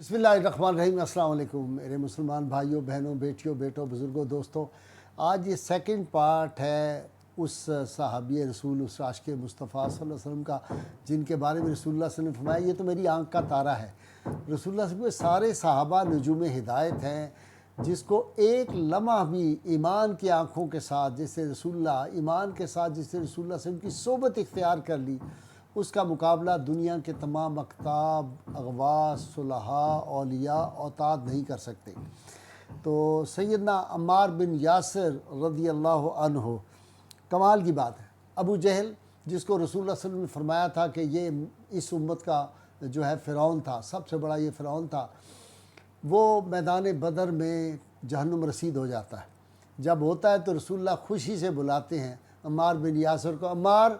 بسم اللہ الرحمن الرحیم۔ السلام علیکم میرے مسلمان بھائیوں، بہنوں، بیٹیوں، بیٹوں، بزرگوں، دوستوں۔ آج یہ سیکنڈ پارٹ ہے اس صحابی رسول، اس عاشق مصطفیٰ صلی اللہ علیہ وسلم کا، جن کے بارے میں رسول اللہ صلی اللہ علیہ وسلم نے فرمایا یہ تو میری آنکھ کا تارہ ہے۔ رسول اللہ صلی اللہ علیہ وسلم کے سارے صحابہ نجوم ہدایت ہیں، جس کو ایک لمحہ بھی ایمان کی آنکھوں کے ساتھ، جیسے رسول اللہ ایمان کے ساتھ جسے رسول اللہ صلی اللہ علیہ وسلم کی صحبت اختیار کر لی، اس کا مقابلہ دنیا کے تمام اقطاب، اغواص، صلحاء، اولیاء، اوتاد نہیں کر سکتے۔ تو سیدنا عمار بن یاسر رضی اللہ عنہ، کمال کی بات ہے، ابو جہل جس کو رسول اللہ صلی اللہ علیہ وسلم نے فرمایا تھا کہ یہ اس امت کا جو ہے فرعون تھا، سب سے بڑا یہ فرعون تھا، وہ میدان بدر میں جہنم رسید ہو جاتا ہے۔ جب ہوتا ہے تو رسول اللہ خوشی سے بلاتے ہیں عمار بن یاسر کو، عمار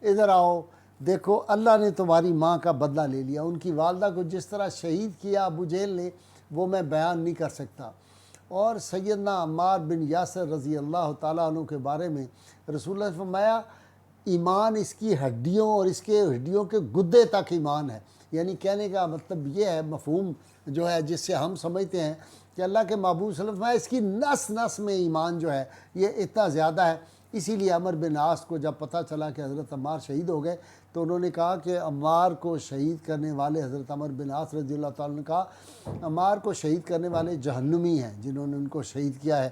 ادھر آؤ، دیکھو اللہ نے تمہاری ماں کا بدلہ لے لیا، ان کی والدہ کو جس طرح شہید کیا ابو جہل نے، وہ میں بیان نہیں کر سکتا۔ اور سیدنا عمار بن یاسر رضی اللہ تعالیٰ عنہ کے بارے میں رسول اللہ نے فرمایا ایمان اس کی ہڈیوں اور اس کے ہڈیوں کے گدے تک ایمان ہے۔ یعنی کہنے کا مطلب یہ ہے، مفہوم جو ہے جس سے ہم سمجھتے ہیں کہ اللہ کے محبوب صلی اللہ علیہ وسلم اس کی نس نس میں ایمان جو ہے یہ اتنا زیادہ ہے۔ اسی لیے عمر بن عاص کو جب پتہ چلا کہ حضرت عمار شہید ہو گئے تو انہوں نے کہا کہ عمار کو شہید کرنے والے، حضرت عمر بن عاص رضی اللہ تعالیٰ نے کہا عمار کو شہید کرنے والے جہنمی ہیں جنہوں نے ان کو شہید کیا ہے۔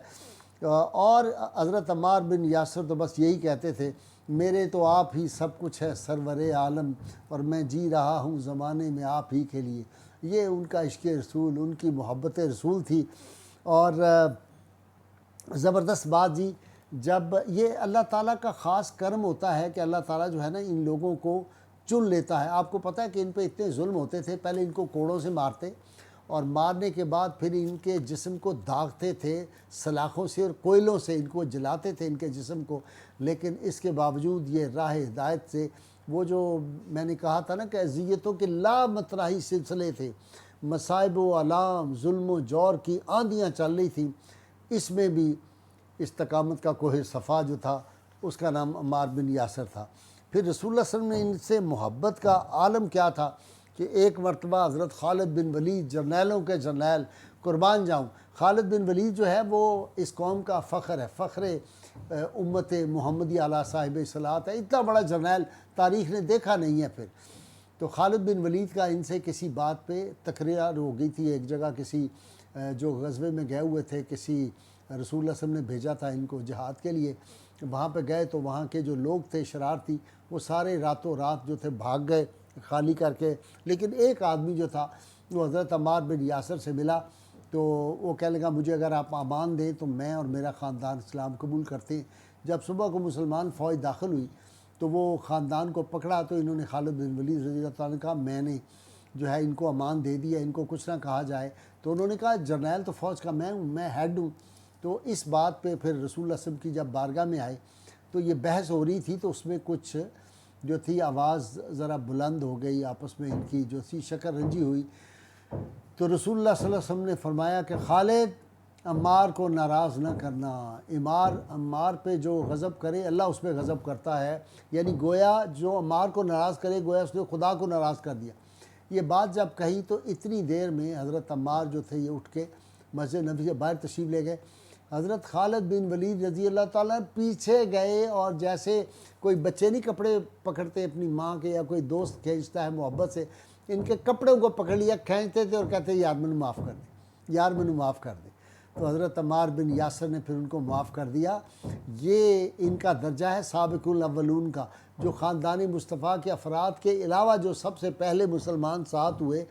اور حضرت عمار بن یاسر تو بس یہی کہتے تھے، میرے تو آپ ہی سب کچھ ہے سرور عالم، اور میں جی رہا ہوں زمانے میں آپ ہی کے لیے۔ یہ ان کا عشق رسول، ان کی محبت رسول تھی۔ اور زبردست بات جی، جب یہ اللہ تعالیٰ کا خاص کرم ہوتا ہے کہ اللہ تعالیٰ جو ہے نا ان لوگوں کو چن لیتا ہے۔ آپ کو پتہ ہے کہ ان پہ اتنے ظلم ہوتے تھے، پہلے ان کو کوڑوں سے مارتے اور مارنے کے بعد پھر ان کے جسم کو داغتے تھے سلاخوں سے اور کوئلوں سے، ان کو جلاتے تھے ان کے جسم کو، لیکن اس کے باوجود یہ راہ ہدایت سے، وہ جو میں نے کہا تھا نا کہ اذیتوں کے لا متناہی سلسلے تھے، مصائب و آلام، ظلم و جور کی آندیاں چل رہی تھیں، اس میں بھی استقامت کا کوہ صفا جو تھا اس کا نام عمار بن یاسر تھا۔ پھر رسول اللہ صلی اللہ علیہ وسلم نے ان سے محبت کا عالم کیا تھا کہ ایک مرتبہ حضرت خالد بن ولید، جرنیلوں کے جرنیل، قربان جاؤں، خالد بن ولید جو ہے وہ اس قوم کا فخر ہے، فخر امت محمدی علیہ صاحب صلاحت ہے، اتنا بڑا جرنیل تاریخ نے دیکھا نہیں ہے۔ پھر تو خالد بن ولید کا ان سے کسی بات پہ تکرار ہو گئی تھی، ایک جگہ کسی جو غزوے میں گئے ہوئے تھے، کسی رسول اللہ صلی اللہ علیہ وسلم نے بھیجا تھا ان کو جہاد کے لیے، وہاں پہ گئے تو وہاں کے جو لوگ تھے شرارتی، وہ سارے راتوں رات جو تھے بھاگ گئے خالی کر کے، لیکن ایک آدمی جو تھا وہ حضرت عمار بن یاسر سے ملا تو وہ کہنے لگا مجھے اگر آپ امان دیں تو میں اور میرا خاندان اسلام قبول کرتے ہیں۔ جب صبح کو مسلمان فوج داخل ہوئی تو وہ خاندان کو پکڑا تو انہوں نے خالد بن ولید رضی اللہ تعالیٰ نے کہا میں نے جو ہے ان کو امان دے دیا، ان کو کچھ نہ کہا جائے۔ تو انہوں نے کہا جرنیل تو فوج کا میں ہوں، میں ہیڈ ہوں۔ تو اس بات پہ پھر رسول اللہ صلی اللہ علیہ وسلم کی جب بارگاہ میں آئے تو یہ بحث ہو رہی تھی، تو اس میں کچھ جو تھی آواز ذرا بلند ہو گئی، آپس میں ان کی جو تھی شکر رنجی ہوئی۔ تو رسول اللہ صلی اللہ علیہ وسلم نے فرمایا کہ خالد عمار کو ناراض نہ کرنا، عمار پہ جو غضب کرے اللہ اس پہ غضب کرتا ہے، یعنی گویا جو عمار کو ناراض کرے گویا اس نے خدا کو ناراض کر دیا۔ یہ بات جب کہی تو اتنی دیر میں حضرت عمار جو تھے یہ اٹھ کے مسجد نبی سے باہر تشریف لے گئے۔ حضرت خالد بن ولید رضی اللہ تعالیٰ پیچھے گئے اور جیسے کوئی بچے نہیں کپڑے پکڑتے اپنی ماں کے، یا کوئی دوست کھینچتا ہے محبت سے، ان کے کپڑوں کو پکڑ لیا، کھینچتے تھے اور کہتے یار مجھے معاف کر دے، یار مجھے معاف کر دے۔ تو حضرت عمار بن یاسر نے پھر ان کو معاف کر دیا۔ یہ ان کا درجہ ہے سابق الاولون کا، جو خاندان مصطفیٰ کے افراد کے علاوہ جو سب سے پہلے مسلمان ساتھ ہوئے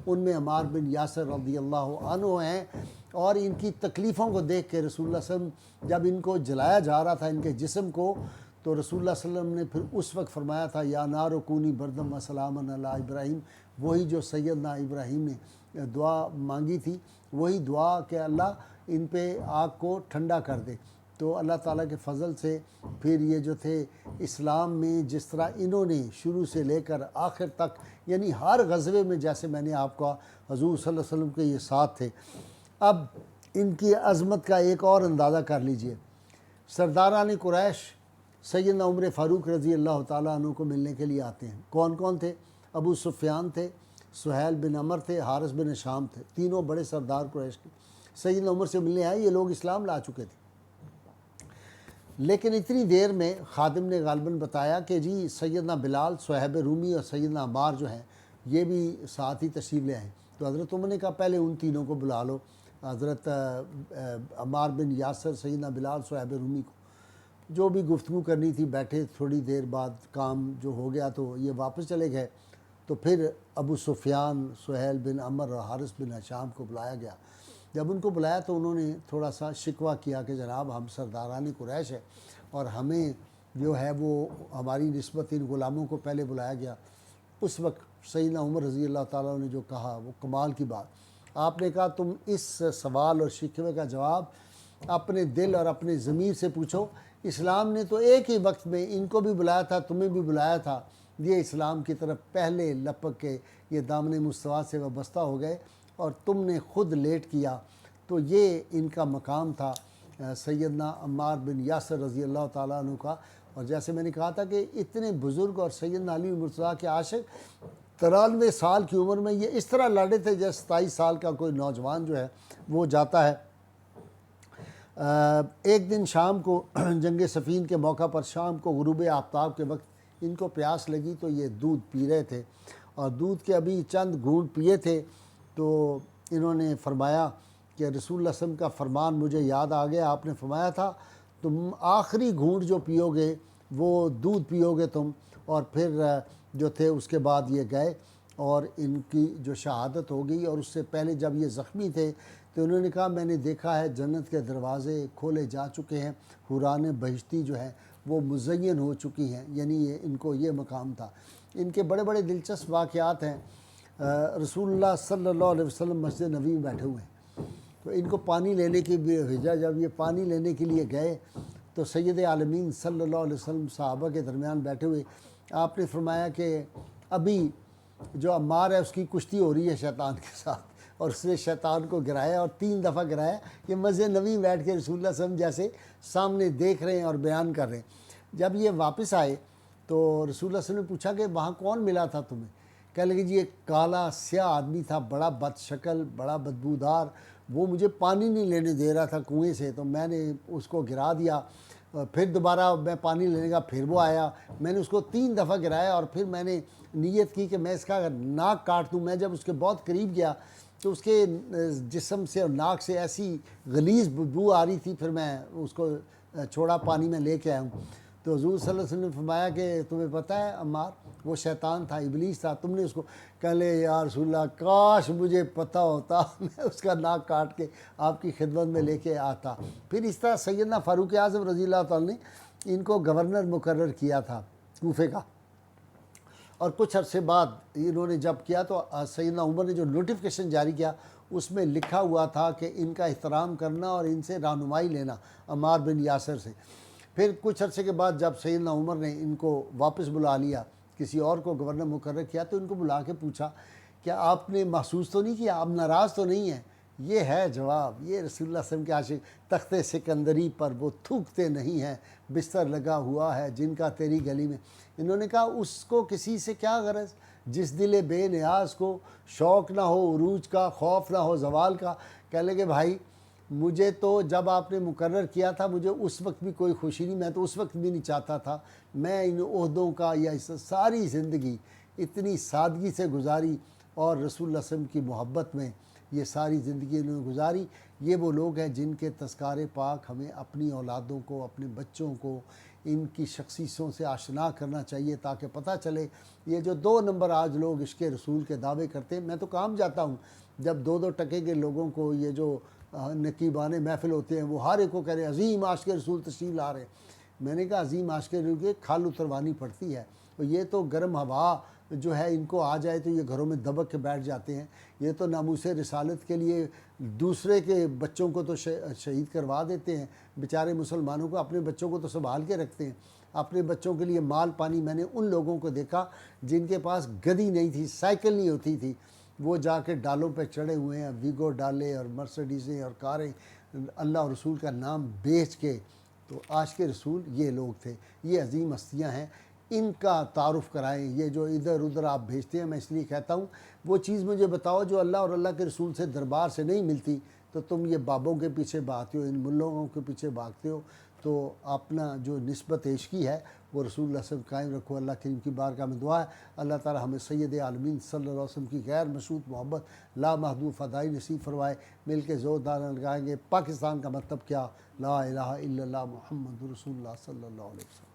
ان میں عمار بن یاسر رضی اللہ عنہ ہیں۔ اور ان کی تکلیفوں کو دیکھ کے رسول اللہ صلی اللہ علیہ وسلم جب ان کو جلایا جا رہا تھا ان کے جسم کو، تو رسول اللہ صلی اللہ علیہ وسلم نے پھر اس وقت فرمایا تھا یا نار کونی بردم و سلاما علی ابراہیم، وہی جو سیدنا ابراہیم نے دعا مانگی تھی، وہی دعا کہ اللہ ان پہ آگ کو ٹھنڈا کر دے۔ تو اللہ تعالیٰ کے فضل سے پھر یہ جو تھے اسلام میں جس طرح انہوں نے شروع سے لے کر آخر تک، یعنی ہر غزوے میں جیسے میں نے آپ کا حضور صلی اللہ علیہ وسلم کے یہ ساتھ تھے۔ اب ان کی عظمت کا ایک اور اندازہ کر لیجئے، سرداران قریش سیدنا عمر فاروق رضی اللہ تعالیٰ عنہ کو ملنے کے لیے آتے ہیں۔ کون کون تھے؟ ابو سفیان تھے، سہیل بن عمر تھے، حارث بن شام تھے، تینوں بڑے سردار قریش کے سیدنا عمر سے ملنے آئے۔ یہ لوگ اسلام لا چکے تھے، لیکن اتنی دیر میں خادم نے غالباً بتایا کہ جی سیدنا بلال، صہیب رومی اور سیدنا عمار جو ہیں یہ بھی ساتھ ہی تشریف لے آئیں۔ تو حضرت عمر نے کہا پہلے ان تینوں کو بلا لو، حضرت عمار بن یاسر، سیدنا بلال، صہیب رومی کو۔ جو بھی گفتگو کرنی تھی بیٹھے، تھوڑی دیر بعد کام جو ہو گیا تو یہ واپس چلے گئے۔ تو پھر ابو سفیان، سہیل بن عمر اور حارث بن ہشام کو بلایا گیا۔ جب ان کو بلایا تو انہوں نے تھوڑا سا شکوہ کیا کہ جناب ہم سرداران قریش ہے اور ہمیں جو ہے وہ ہماری نسبت ان غلاموں کو پہلے بلایا گیا۔ اس وقت سیدنا عمر رضی اللہ تعالیٰ نے جو کہا وہ کمال کی بات، آپ نے کہا تم اس سوال اور شکوے کا جواب اپنے دل اور اپنے ضمیر سے پوچھو، اسلام نے تو ایک ہی وقت میں ان کو بھی بلایا تھا، تمہیں بھی بلایا تھا، یہ اسلام کی طرف پہلے لپک کے یہ دامن مصطفیٰ سے وابستہ ہو گئے اور تم نے خود لیٹ کیا۔ تو یہ ان کا مقام تھا سیدنا عمار بن یاسر رضی اللہ تعالیٰ عنہ کا۔ اور جیسے میں نے کہا تھا کہ اتنے بزرگ اور سیدنا علی مرتضیٰ کے عاشق 93 سال کی عمر میں یہ اس طرح لڑے تھے جیسے 27 سال کا کوئی نوجوان جو ہے وہ جاتا ہے۔ ایک دن شام کو جنگ صفین کے موقع پر شام کو غروب آفتاب کے وقت ان کو پیاس لگی تو یہ دودھ پی رہے تھے، اور دودھ کے ابھی چند گھونٹ پیے تھے تو انہوں نے فرمایا کہ رسول اللہ صلی اللہ علیہ وسلم کا فرمان مجھے یاد آ گیا، آپ نے فرمایا تھا تم آخری گھونٹ جو پیو گے وہ دودھ پیو گے تم، اور پھر جو تھے اس کے بعد یہ گئے اور ان کی جو شہادت ہو گئی۔ اور اس سے پہلے جب یہ زخمی تھے تو انہوں نے کہا میں نے دیکھا ہے جنت کے دروازے کھولے جا چکے ہیں، حوران بہشتی جو ہیں وہ مزین ہو چکی ہیں، یعنی ان کو یہ مقام تھا۔ ان کے بڑے بڑے دلچسپ واقعات ہیں۔ رسول اللہ صلی اللہ علیہ وسلم مسجد نبوی میں بیٹھے ہوئے ہیں، تو ان کو پانی لینے کی بھی بھیجا۔ جب یہ پانی لینے کے لیے گئے تو سید عالمین صلی اللہ علیہ وسلم صحابہ کے درمیان بیٹھے ہوئے آپ نے فرمایا کہ ابھی جو عمار ہے اس کی کشتی ہو رہی ہے شیطان کے ساتھ، اور اس نے شیطان کو گرایا اور 3 دفعہ گرایا۔ یہ مسجد نبوی بیٹھ کے رسول اللہ صلی اللہ علیہ وسلم جیسے سامنے دیکھ رہے ہیں اور بیان کر رہے ہیں۔ جب یہ واپس آئے تو رسول اللہ صلی اللہ علیہ وسلم نے پوچھا کہ وہاں کون ملا تھا تمہیں؟ کہنے لگے جی ایک کالا سیاہ آدمی تھا، بڑا بد شکل، بڑا بدبودار، وہ مجھے پانی نہیں لینے دے رہا تھا کنویں سے، تو میں نے اس کو گرا دیا۔ پھر دوبارہ میں پانی لینے کا، پھر وہ آیا، میں نے اس کو 3 دفعہ گرایا، اور پھر میں نے نیت کی کہ میں اس کا ناک کاٹ دوں۔ میں جب اس کے بہت قریب گیا تو اس کے جسم سے اور ناک سے ایسی غلیظ بدبو آ رہی تھی، پھر میں اس کو چھوڑا، پانی میں لے کے آیا ہوں۔ تو حضور صلی اللہ علیہ وسلم نے فرمایا کہ تمہیں پتہ ہے عمار وہ شیطان تھا، ابلیس تھا، تم نے اس کو کہلے یا رسول اللہ کاش مجھے پتہ ہوتا، میں اس کا ناک کاٹ کے آپ کی خدمت میں لے کے آتا۔ پھر اس طرح سیدنا فاروق اعظم رضی اللہ تعالیٰ نے ان کو گورنر مقرر کیا تھا کوفے کا، اور کچھ عرصے بعد انہوں نے جب کیا تو سیدنا عمر نے جو نوٹیفیکیشن جاری کیا اس میں لکھا ہوا تھا کہ ان کا احترام کرنا اور ان سے رہنمائی لینا عمار بن یاسر سے۔ پھر کچھ عرصے کے بعد جب سیدنا عمر نے ان کو واپس بلا لیا، کسی اور کو گورنر مقرر کیا، تو ان کو بلا کے پوچھا کیا آپ نے محسوس تو نہیں کیا، آپ ناراض تو نہیں ہیں؟ یہ ہے جواب، یہ رسول اللہ صلی اللہ علیہ وسلم کے عاشق، تخت سکندری پر وہ تھوکتے نہیں ہیں، بستر لگا ہوا ہے جن کا تیری گلی میں۔ انہوں نے کہا اس کو کسی سے کیا غرض، جس دل بے نیاز کو شوق نہ ہو عروج کا، خوف نہ ہو زوال کا۔ کہنے لگے بھائی مجھے تو جب آپ نے مقرر کیا تھا مجھے اس وقت بھی کوئی خوشی نہیں، میں تو اس وقت بھی نہیں چاہتا تھا، میں ان عہدوں کا یا اس ساری زندگی اتنی سادگی سے گزاری، اور رسول اللہ صلی اللہ علیہ وسلم کی محبت میں یہ ساری زندگی انہوں نے گزاری۔ یہ وہ لوگ ہیں جن کے تذکار پاک ہمیں اپنی اولادوں کو، اپنے بچوں کو ان کی شخصیتوں سے آشنا کرنا چاہیے، تاکہ پتہ چلے یہ جو 2 نمبر آج لوگ عشق رسول کے دعوے کرتے ہیں۔ میں تو کام جاتا ہوں جب 2 ٹکے کے لوگوں کو یہ جو نقیبان محفل ہوتے ہیں وہ ہر ایک کو کہہ رہے ہیں عظیم عاشق رسول تشریف لا رہے ہیں۔ میں نے کہا عظیم عاشق رسول کے کھال اتروانی پڑتی ہے، اور یہ تو گرم ہوا جو ہے ان کو آ جائے تو یہ گھروں میں دبک کے بیٹھ جاتے ہیں۔ یہ تو ناموس رسالت کے لیے دوسرے کے بچوں کو تو شہید کروا دیتے ہیں، بیچارے مسلمانوں کو، اپنے بچوں کو تو سنبھال کے رکھتے ہیں، اپنے بچوں کے لیے مال پانی۔ میں نے ان لوگوں کو دیکھا جن کے پاس گدی نہیں تھی، سائیکل نہیں ہوتی تھی، وہ جا کے ڈالوں پہ چڑھے ہوئے ہیں، ویگو ڈالے اور مرسڈیزیں اور کاریں، اللہ اور رسول کا نام بیچ کے۔ تو عاشق رسول یہ لوگ تھے، یہ عظیم ہستیاں ہیں۔ ان کا تعارف کرائیں۔ یہ جو ادھر ادھر آپ بھیجتے ہیں، میں اس لیے کہتا ہوں وہ چیز مجھے بتاؤ جو اللہ اور اللہ کے رسول سے دربار سے نہیں ملتی، تو تم یہ بابوں کے پیچھے بھاگتے ہو، ان ملوں کے پیچھے بھاگتے ہو۔ تو اپنا جو نسبت عشقی ہے وہ رسول اللہ صلی اللہ علیہ وسلم قائم رکھو۔ اللہ کریم کی بارگاہ میں دعا ہے اللہ تعالی ہمیں سید عالمین صلی اللہ علیہ وسلم کی غیر مشروط محبت لامحدود فدائی نصیب فرمائے۔ مل کے زور دار لگائیں گے پاکستان کا مطلب کیا، لا الہ الا اللہ محمد رسول اللہ صلی اللہ علیہ وسلم۔